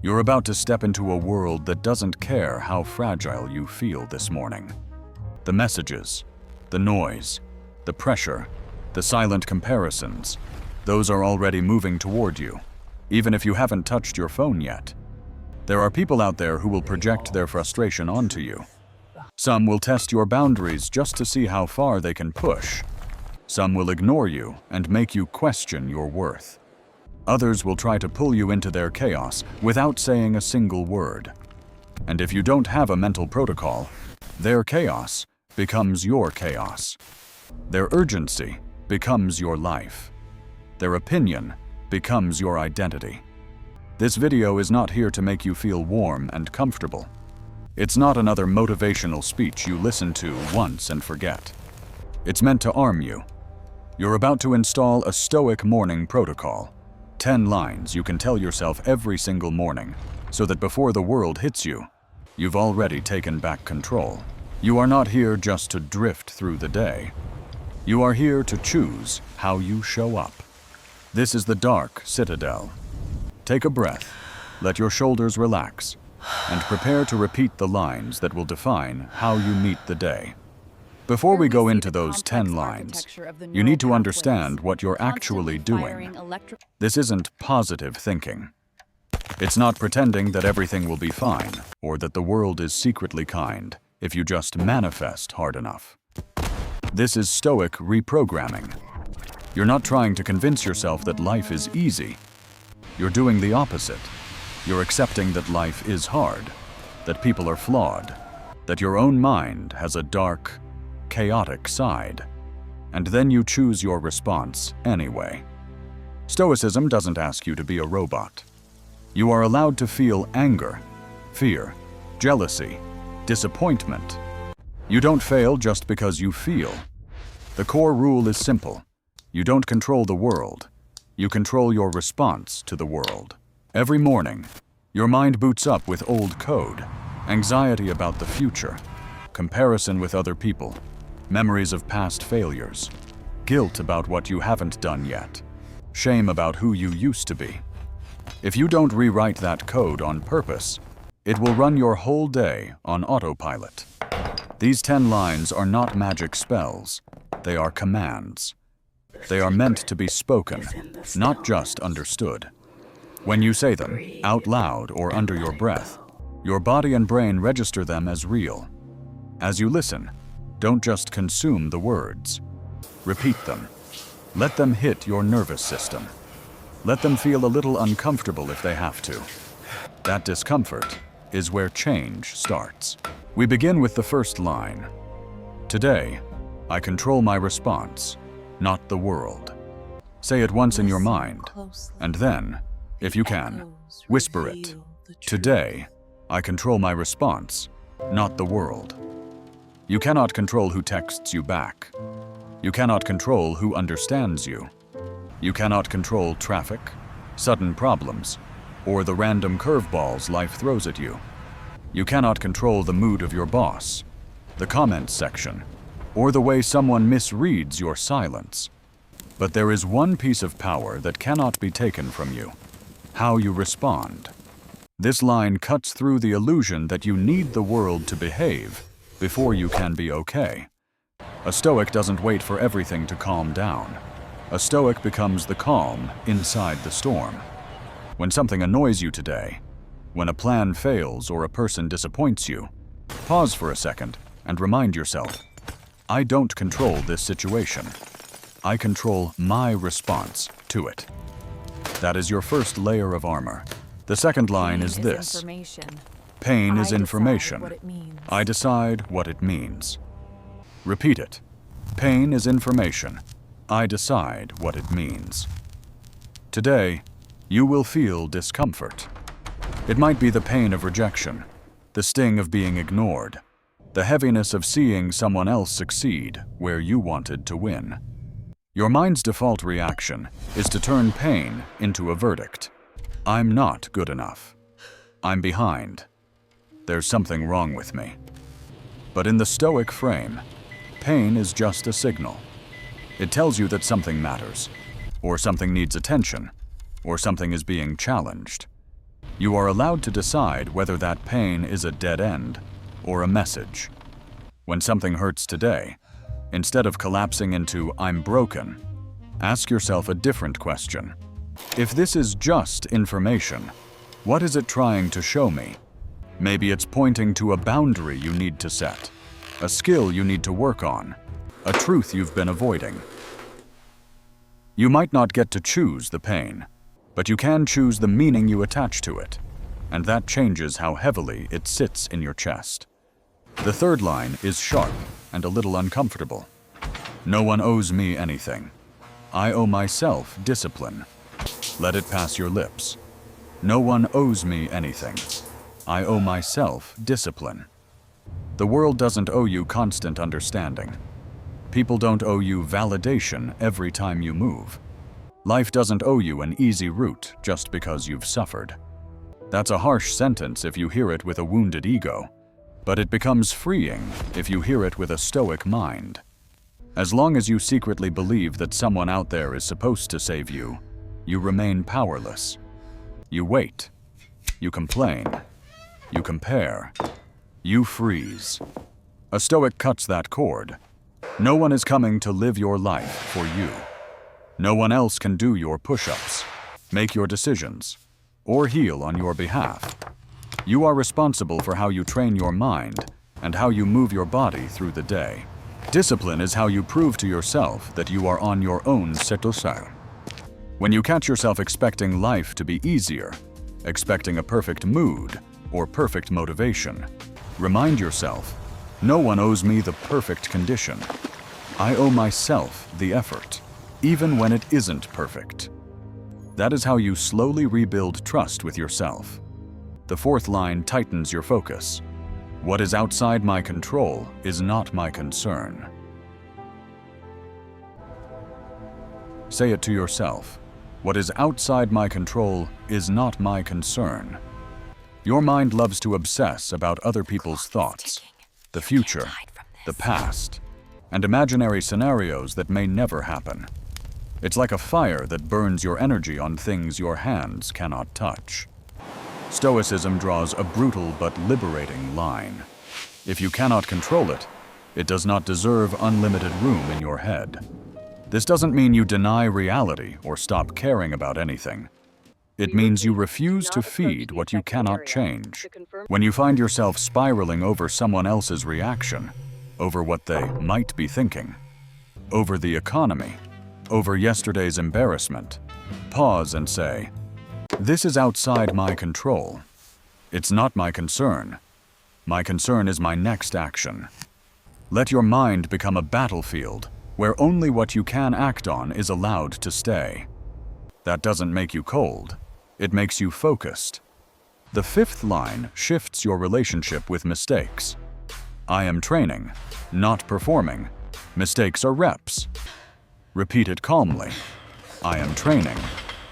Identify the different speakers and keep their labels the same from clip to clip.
Speaker 1: You're about to step into a world that doesn't care how fragile you feel this morning. The messages, the noise, the pressure, the silent comparisons, those are already moving toward you, even if you haven't touched your phone yet. There are people out there who will project their frustration onto you. Some will test your boundaries just to see how far they can push. Some will ignore you and make you question your worth. Others will try to pull you into their chaos without saying a single word. And if you don't have a mental protocol, their chaos becomes your chaos. Their urgency becomes your life. Their opinion becomes your identity. This video is not here to make you feel warm and comfortable. It's not another motivational speech you listen to once and forget. It's meant to arm you. You're about to install a Stoic morning protocol. 10 lines you can tell yourself every single morning, so that before the world hits you, you've already taken back control. You are not here just to drift through the day. You are here to choose how you show up. This is the Dark Citadel. Take a breath, let your shoulders relax, and prepare to repeat the lines that will define how you meet the day. Before we go into those 10 lines, you need to understand what you're actually doing. This isn't positive thinking. It's not pretending that everything will be fine or that the world is secretly kind if you just manifest hard enough. This is Stoic reprogramming. You're not trying to convince yourself that life is easy. You're doing the opposite. You're accepting that life is hard, that people are flawed, that your own mind has a dark, chaotic side, and then you choose your response anyway. Stoicism doesn't ask you to be a robot. You are allowed to feel anger, fear, jealousy, disappointment. You don't fail just because you feel. The core rule is simple. You don't control the world. You control your response to the world. Every morning, your mind boots up with old code, anxiety about the future, comparison with other people, memories of past failures, guilt about what you haven't done yet, shame about who you used to be. If you don't rewrite that code on purpose, it will run your whole day on autopilot. These 10 lines are not magic spells. They are commands. They are meant to be spoken, not just understood. When you say them, out loud or under your breath, your body and brain register them as real. As you listen, don't just consume the words. Repeat them. Let them hit your nervous system. Let them feel a little uncomfortable if they have to. That discomfort is where change starts. We begin with the first line. Today, I control my response, not the world. Say it once in your mind, and then, if you can, whisper it. Today, I control my response, not the world. You cannot control who texts you back. You cannot control who understands you. You cannot control traffic, sudden problems, or the random curveballs life throws at you. You cannot control the mood of your boss, the comments section, or the way someone misreads your silence. But there is one piece of power that cannot be taken from you: how you respond. This line cuts through the illusion that you need the world to behave before you can be okay. A Stoic doesn't wait for everything to calm down. A Stoic becomes the calm inside the storm. When something annoys you today, when a plan fails or a person disappoints you, pause for a second and remind yourself, I don't control this situation. I control my response to it. That is your first layer of armor. The second line is this. Pain is information. I decide what it means. Repeat it. Pain is information. I decide what it means. Today, you will feel discomfort. It might be the pain of rejection, the sting of being ignored, the heaviness of seeing someone else succeed where you wanted to win. Your mind's default reaction is to turn pain into a verdict. I'm not good enough. I'm behind. There's something wrong with me. But in the Stoic frame, pain is just a signal. It tells you that something matters, or something needs attention, or something is being challenged. You are allowed to decide whether that pain is a dead end or a message. When something hurts today, instead of collapsing into "I'm broken," ask yourself a different question. If this is just information, what is it trying to show me? Maybe it's pointing to a boundary you need to set, a skill you need to work on, a truth you've been avoiding. You might not get to choose the pain, but you can choose the meaning you attach to it, and that changes how heavily it sits in your chest. The third line is sharp and a little uncomfortable. No one owes me anything. I owe myself discipline. Let it pass your lips. No one owes me anything. I owe myself discipline. The world doesn't owe you constant understanding. People don't owe you validation every time you move. Life doesn't owe you an easy route just because you've suffered. That's a harsh sentence if you hear it with a wounded ego, but it becomes freeing if you hear it with a stoic mind. As long as you secretly believe that someone out there is supposed to save you, you remain powerless. You wait. You complain. You compare. You freeze. A Stoic cuts that cord. No one is coming to live your life for you. No one else can do your push-ups, make your decisions, or heal on your behalf. You are responsible for how you train your mind and how you move your body through the day. Discipline is how you prove to yourself that you are on your own citadel. When you catch yourself expecting life to be easier, expecting a perfect mood or perfect motivation, remind yourself, no one owes me the perfect condition. I owe myself the effort, even when it isn't perfect. That is how you slowly rebuild trust with yourself. The fourth line tightens your focus. What is outside my control is not my concern. Say it to yourself. What is outside my control is not my concern. Your mind loves to obsess about other people's thoughts, the future, the past, and imaginary scenarios that may never happen. It's like a fire that burns your energy on things your hands cannot touch. Stoicism draws a brutal but liberating line. If you cannot control it, it does not deserve unlimited room in your head. This doesn't mean you deny reality or stop caring about anything. It means you refuse to feed what you cannot change. When you find yourself spiraling over someone else's reaction, over what they might be thinking, over the economy, over yesterday's embarrassment, pause and say, "This is outside my control. It's not my concern. My concern is my next action." Let your mind become a battlefield where only what you can act on is allowed to stay. That doesn't make you cold. It makes you focused. The fifth line shifts your relationship with mistakes. I am training, not performing. Mistakes are reps. Repeat it calmly. I am training,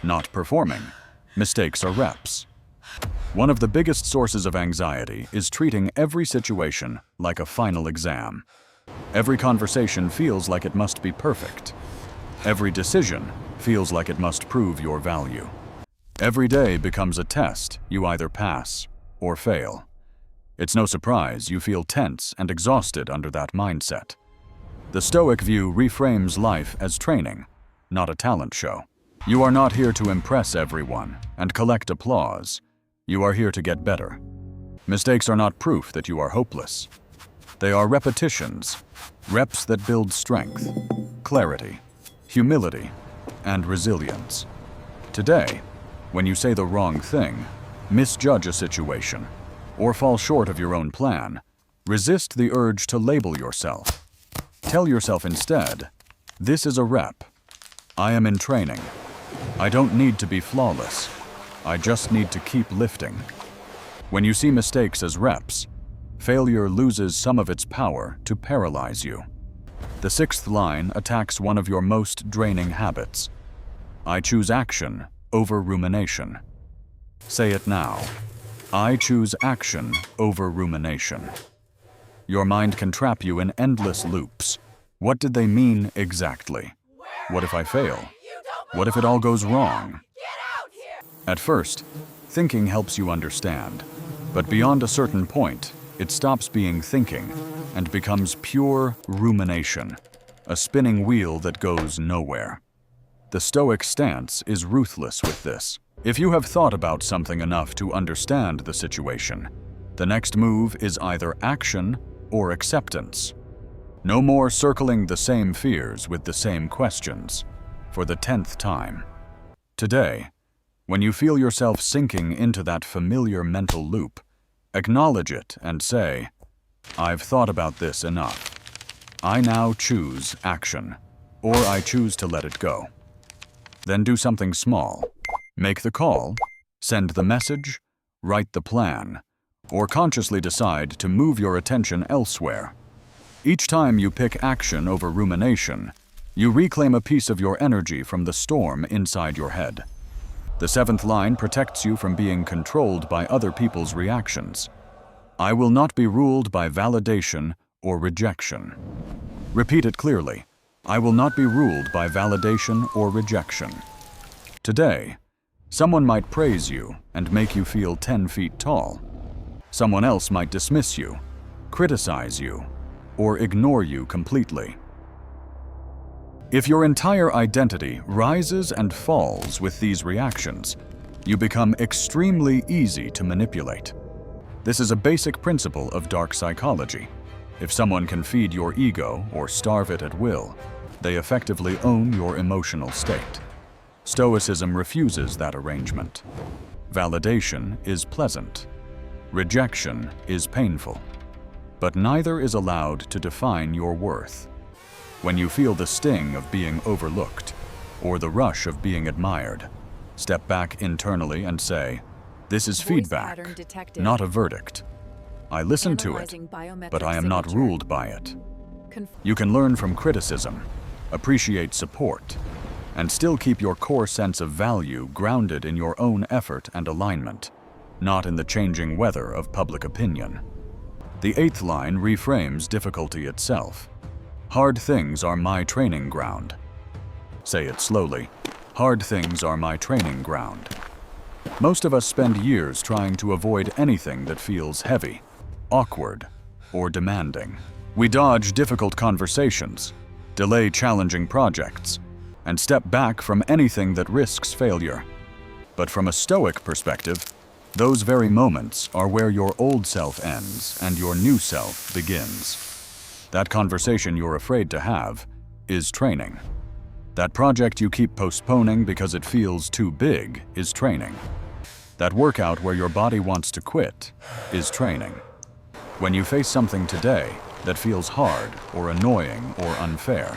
Speaker 1: not performing. Mistakes are reps. One of the biggest sources of anxiety is treating every situation like a final exam. Every conversation feels like it must be perfect. Every decision feels like it must prove your value. Every day becomes a test you either pass or fail. It's no surprise you feel tense and exhausted under that mindset. The Stoic view reframes life as training, not a talent show. You are not here to impress everyone and collect applause. You are here to get better. Mistakes are not proof that you are hopeless. They are repetitions, reps that build strength, clarity, humility, and resilience. Today, when you say the wrong thing, misjudge a situation, or fall short of your own plan, resist the urge to label yourself. Tell yourself instead, this is a rep. I am in training. I don't need to be flawless. I just need to keep lifting. When you see mistakes as reps, failure loses some of its power to paralyze you. The sixth line attacks one of your most draining habits. I choose action over rumination. Say it now. I choose action over rumination. Your mind can trap you in endless loops. What did they mean exactly? What if I fail? What if it all goes wrong? At first, Thinking helps you understand, but beyond a certain point, it stops being thinking and becomes pure rumination, a spinning wheel that goes nowhere. The Stoic stance is ruthless with this. If you have thought about something enough to understand the situation, the next move is either action or acceptance. No more circling the same fears with the same questions for the 10th time. Today, when you feel yourself sinking into that familiar mental loop, acknowledge it and say, "I've thought about this enough. I now choose action, or I choose to let it go." Then do something small. Make the call, send the message, write the plan, or consciously decide to move your attention elsewhere. Each time you pick action over rumination, you reclaim a piece of your energy from the storm inside your head. The 7th line protects you from being controlled by other people's reactions. I will not be ruled by validation or rejection. Repeat it clearly. I will not be ruled by validation or rejection. Today, someone might praise you and make you feel 10 feet tall. Someone else might dismiss you, criticize you, or ignore you completely. If your entire identity rises and falls with these reactions, you become extremely easy to manipulate. This is a basic principle of dark psychology. If someone can feed your ego or starve it at will, they effectively own your emotional state. Stoicism refuses that arrangement. Validation is pleasant. Rejection is painful. But neither is allowed to define your worth. When you feel the sting of being overlooked, or the rush of being admired, step back internally and say, "This is feedback, not a verdict. I listen to it, but I am not ruled by it." You can learn from criticism, appreciate support, and still keep your core sense of value grounded in your own effort and alignment, not in the changing weather of public opinion. The 8th line reframes difficulty itself. Hard things are my training ground. Say it slowly. Hard things are my training ground. Most of us spend years trying to avoid anything that feels heavy, awkward, or demanding. We dodge difficult conversations, delay challenging projects, and step back from anything that risks failure. But from a Stoic perspective, those very moments are where your old self ends and your new self begins. That conversation you're afraid to have is training. That project you keep postponing because it feels too big is training. That workout where your body wants to quit is training. When you face something today that feels hard or annoying or unfair,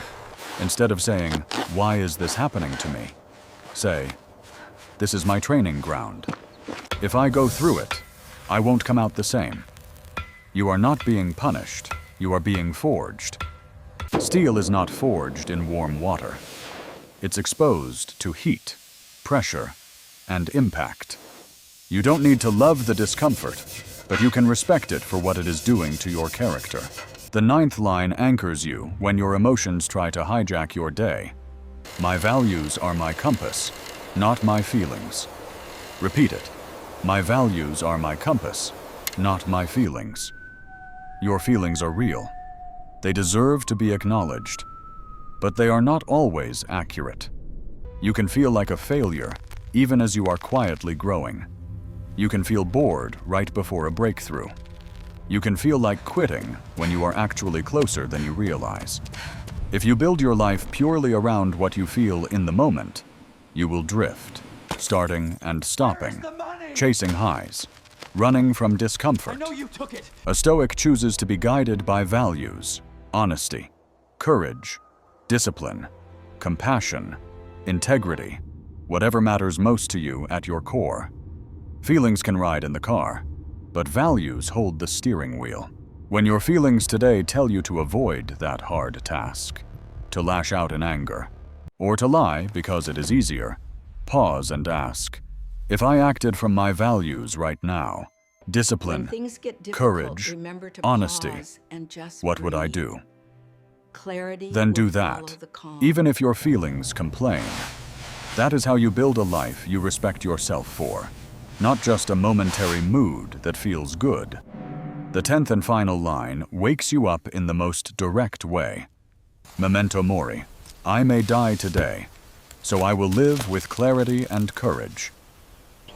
Speaker 1: instead of saying, "Why is this happening to me?" say, "This is my training ground. If I go through it, I won't come out the same." You are not being punished, you are being forged. Steel is not forged in warm water. It's exposed to heat, pressure, and impact. You don't need to love the discomfort, but you can respect it for what it is doing to your character. The 9th line anchors you when your emotions try to hijack your day. My values are my compass, not my feelings. Repeat it. My values are my compass, not my feelings. Your feelings are real. They deserve to be acknowledged, but they are not always accurate. You can feel like a failure even as you are quietly growing. You can feel bored right before a breakthrough. You can feel like quitting when you are actually closer than you realize. If you build your life purely around what you feel in the moment, you will drift, starting and stopping, chasing highs, running from discomfort. A Stoic chooses to be guided by values, honesty, courage, discipline, compassion, integrity, whatever matters most to you at your core. Feelings can ride in the car, but values hold the steering wheel. When your feelings today tell you to avoid that hard task, to lash out in anger, or to lie because it is easier, pause and ask, if I acted from my values right now, discipline, courage, honesty, what would I do? Then do that, even if your feelings complain. That is how you build a life you respect yourself for. not just a momentary mood that feels good. The 10th and final line wakes you up in the most direct way. Memento mori, I may die today, so I will live with clarity and courage.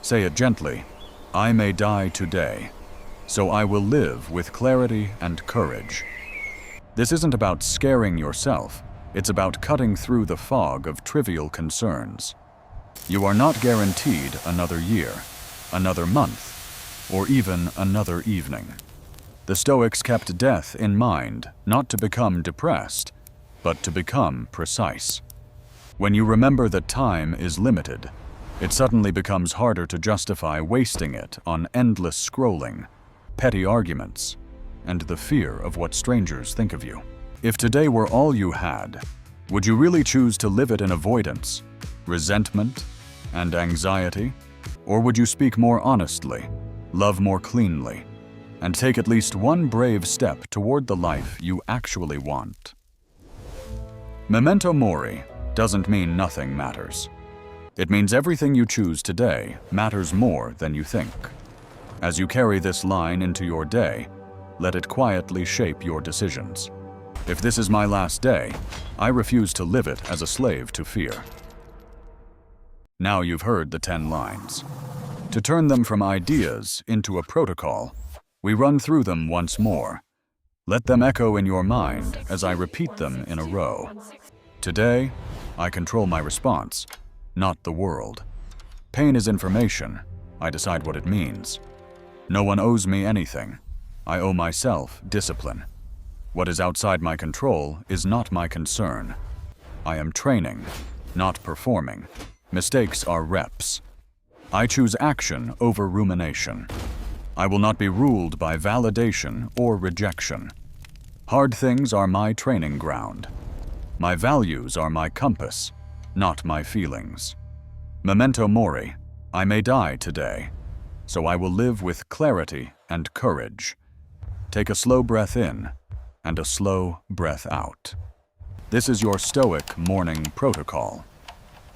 Speaker 1: Say it gently, I may die today, so I will live with clarity and courage. This isn't about scaring yourself, it's about cutting through the fog of trivial concerns. You are not guaranteed another year, another month, or even another evening. The Stoics kept death in mind, not to become depressed, but to become precise. When you remember that time is limited, it suddenly becomes harder to justify wasting it on endless scrolling, petty arguments, and the fear of what strangers think of you. If today were all you had, would you really choose to live it in avoidance, resentment, and anxiety? Or would you speak more honestly, love more cleanly, and take at least one brave step toward the life you actually want? Memento mori doesn't mean nothing matters. It means everything you choose today matters more than you think. As you carry this line into your day, let it quietly shape your decisions. If this is my last day, I refuse to live it as a slave to fear. Now you've heard the 10 lines. To turn them from ideas into a protocol, we run through them once more. Let them echo in your mind as I repeat them in a row. Today, I control my response, not the world. Pain is information. I decide what it means. No one owes me anything. I owe myself discipline. What is outside my control is not my concern. I am training, not performing. Mistakes are reps. I choose action over rumination. I will not be ruled by validation or rejection. Hard things are my training ground. My values are my compass, not my feelings. Memento mori, I may die today, so I will live with clarity and courage. Take a slow breath in and a slow breath out. This is your Stoic morning protocol.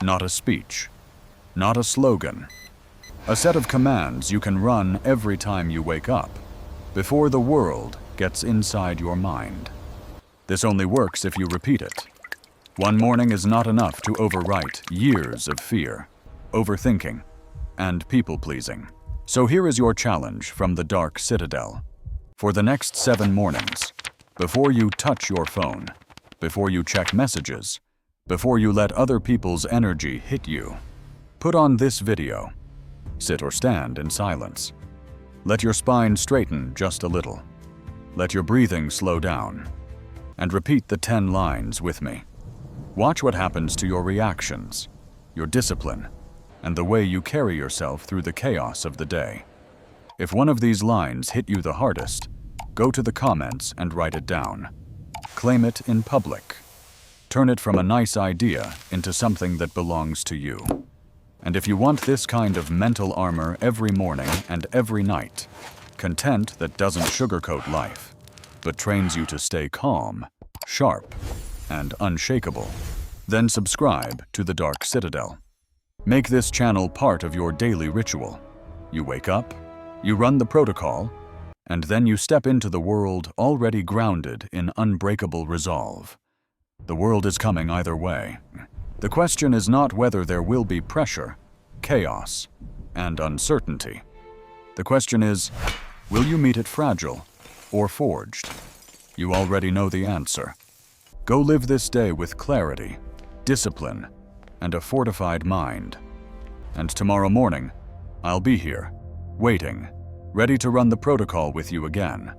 Speaker 1: Not a speech, not a slogan. A set of commands you can run every time you wake up, before the world gets inside your mind. This only works if you repeat it. One morning is not enough to overwrite years of fear, overthinking, and people-pleasing. So here is your challenge from the Dark Citadel. For the next 7 mornings, before you touch your phone, before you check messages, before you let other people's energy hit you, put on this video. Sit or stand in silence. Let your spine straighten just a little. Let your breathing slow down. And repeat the 10 lines with me. Watch what happens to your reactions, your discipline, and the way you carry yourself through the chaos of the day. If one of these lines hit you the hardest, go to the comments and write it down. Claim it in public. Turn it from a nice idea into something that belongs to you. And if you want this kind of mental armor every morning and every night, content that doesn't sugarcoat life, but trains you to stay calm, sharp, and unshakable, then subscribe to the Dark Citadel. Make this channel part of your daily ritual. You wake up, you run the protocol, and then you step into the world already grounded in unbreakable resolve. The world is coming either way. The question is not whether there will be pressure, chaos, and uncertainty. The question is, will you meet it fragile or forged? You already know the answer. Go live this day with clarity, discipline, and a fortified mind. And tomorrow morning, I'll be here, waiting, ready to run the protocol with you again.